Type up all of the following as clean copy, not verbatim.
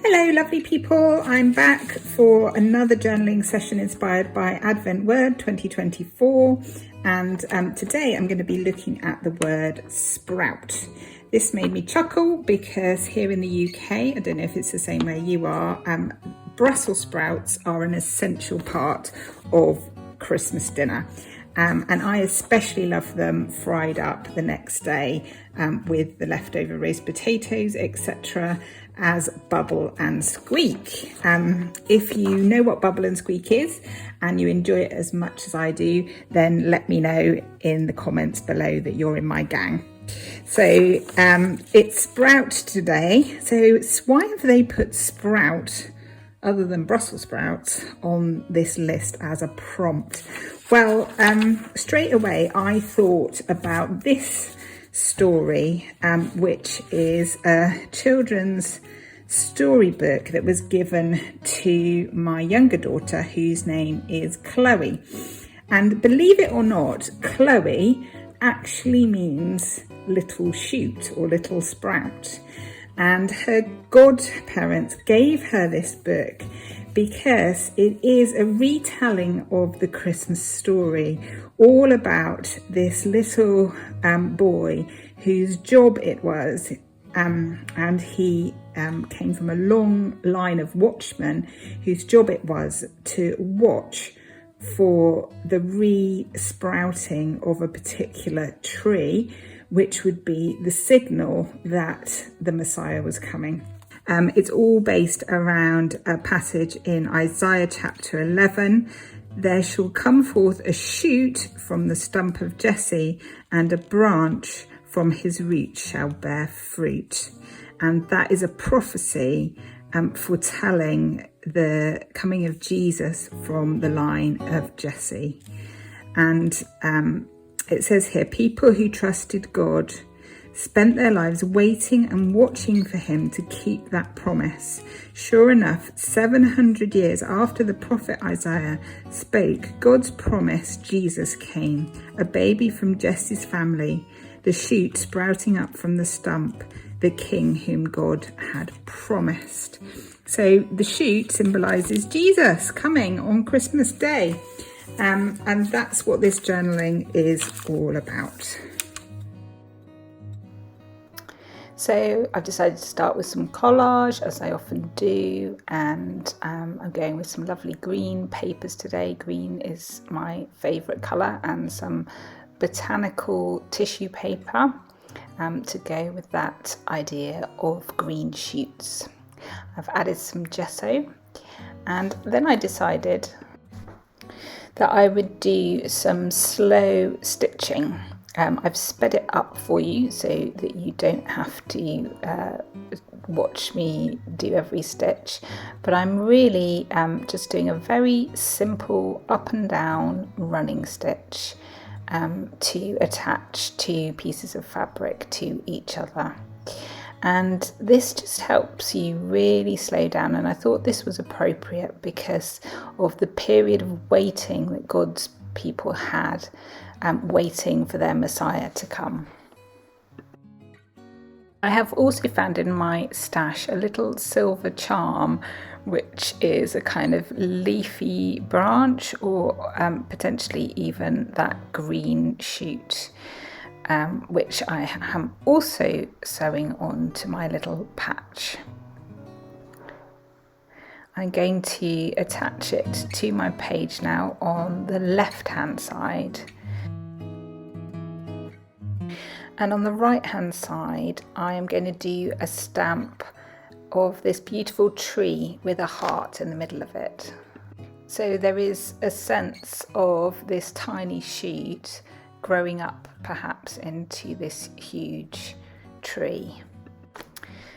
Hello lovely people, I'm back for another journaling session inspired by Advent Word 2024, and today I'm going to be looking at the word sprout. This made me chuckle because here in the UK, I don't know if it's the same where you are, Brussels sprouts are an essential part of Christmas dinner. And I especially love them fried up the next day with the leftover roast potatoes, etc., as bubble and squeak. If you know what bubble and squeak is and you enjoy it as much as I do, then let me know in the comments below that you're in my gang. So it's sprout today. So why have they put sprout other than Brussels sprouts on this list as a prompt? Well, straight away I thought about this story, which is a children's storybook that was given to my younger daughter, whose name is Chloe. And believe it or not, Chloe actually means little shoot or little sprout. And her godparents gave her this book because it is a retelling of the Christmas story, all about this little boy whose job it was, and he came from a long line of watchmen whose job it was to watch for the re-sprouting of a particular tree, which would be the signal that the Messiah was coming. It's all based around a passage in Isaiah chapter 11. There shall come forth a shoot from the stump of Jesse, and a branch from his root shall bear fruit. And that is a prophecy foretelling the coming of Jesus from the line of Jesse. And it says here, people who trusted God spent their lives waiting and watching for him to keep that promise. Sure enough, 700 years after the prophet Isaiah spoke God's promise, Jesus came, a baby from Jesse's family, the shoot sprouting up from the stump, the king whom God had promised. So the shoot symbolises Jesus coming on Christmas Day. And that's what this journaling is all about. So I've decided to start with some collage, as I often do, and I'm going with some lovely green papers today. Green is my favourite colour, and some botanical tissue paper to go with that idea of green shoots. I've added some gesso, and then I decided that I would do some slow stitching. I've sped it up for you so that you don't have to watch me do every stitch, but I'm really just doing a very simple up and down running stitch to attach two pieces of fabric to each other. And this just helps you really slow down, and I thought this was appropriate because of the period of waiting that God's people had, waiting for their Messiah to come. I have also found in my stash a little silver charm, which is a kind of leafy branch, or potentially even that green shoot, which I am also sewing on to my little patch. I'm going to attach it to my page now on the left hand side. And on the right hand side, I am going to do a stamp of this beautiful tree with a heart in the middle of it. So there is a sense of this tiny shoot growing up perhaps into this huge tree.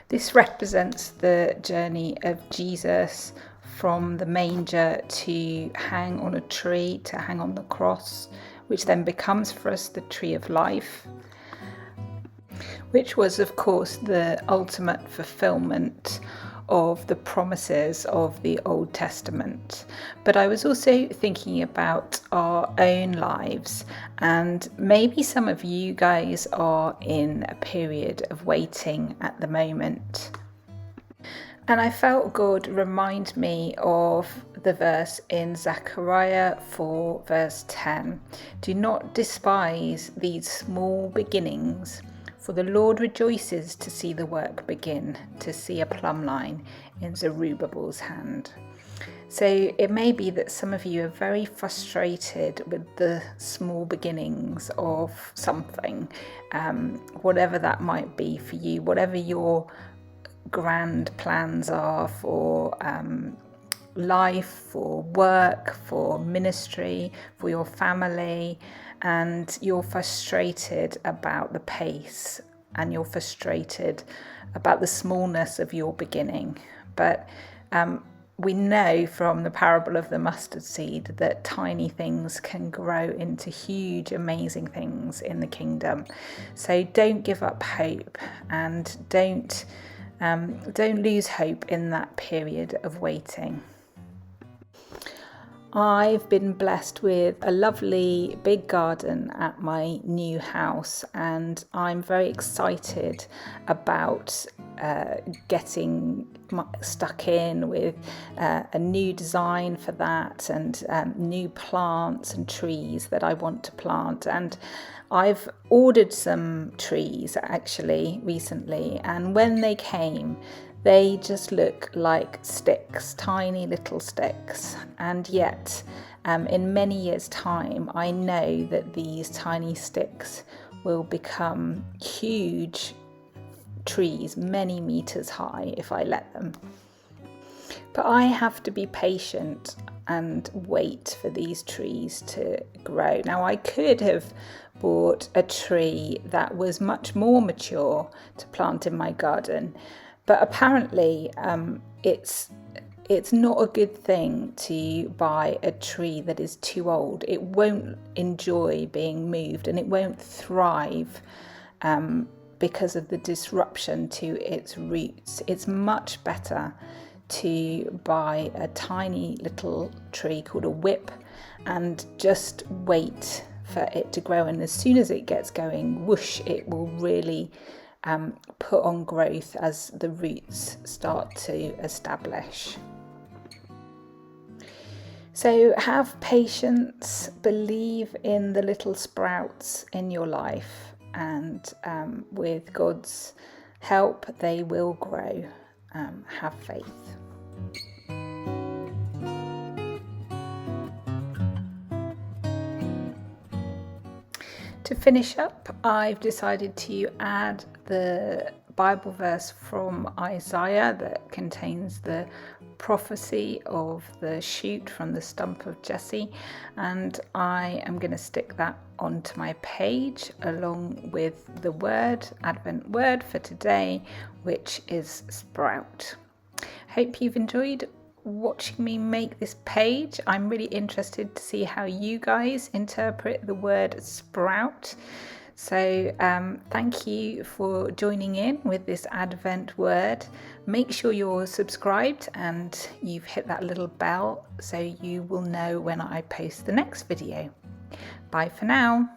This represents the journey of Jesus from the manger to hang on a tree, to hang on the cross, which then becomes for us the tree of life, which was of course the ultimate fulfillment of the promises of the Old Testament. But I was also thinking about our own lives, and maybe some of you guys are in a period of waiting at the moment. And I felt God remind me of the verse in Zechariah 4 verse 10. Do not despise these small beginnings, for the Lord rejoices to see the work begin, to see a plumb line in Zerubbabel's hand. So it may be that some of you are very frustrated with the small beginnings of something, whatever that might be for you, whatever your grand plans are for life, for work, for ministry, for your family, and you're frustrated about the pace and you're frustrated about the smallness of your beginning. But we know from the parable of the mustard seed that tiny things can grow into huge, amazing things in the kingdom. So don't give up hope, and don't lose hope in that period of waiting. I've been blessed with a lovely big garden at my new house, and I'm very excited about getting stuck in with a new design for that, and new plants and trees that I want to plant. And I've ordered some trees actually recently, and when they came, they just look like sticks, tiny little sticks. And yet, in many years' time, I know that these tiny sticks will become huge trees, many meters high, if I let them. But I have to be patient and wait for these trees to grow. Now, I could have bought a tree that was much more mature to plant in my garden, but apparently it's not a good thing to buy a tree that is too old. It won't enjoy being moved, and it won't thrive because of the disruption to its roots. It's much better to buy a tiny little tree called a whip and just wait for it to grow. And as soon as it gets going, whoosh, it will really put on growth as the roots start to establish. So have patience, believe in the little sprouts in your life, and with God's help, they will grow. Have faith. To finish up, I've decided to add the Bible verse from Isaiah that contains the prophecy of the shoot from the stump of Jesse, and I am going to stick that onto my page along with the word, Advent word for today, which is sprout. Hope you've enjoyed watching me make this page. I'm really interested to see how you guys interpret the word sprout. So thank you for joining in with this Advent word. Make sure you're subscribed and you've hit that little bell so you will know when I post the next video. Bye for now.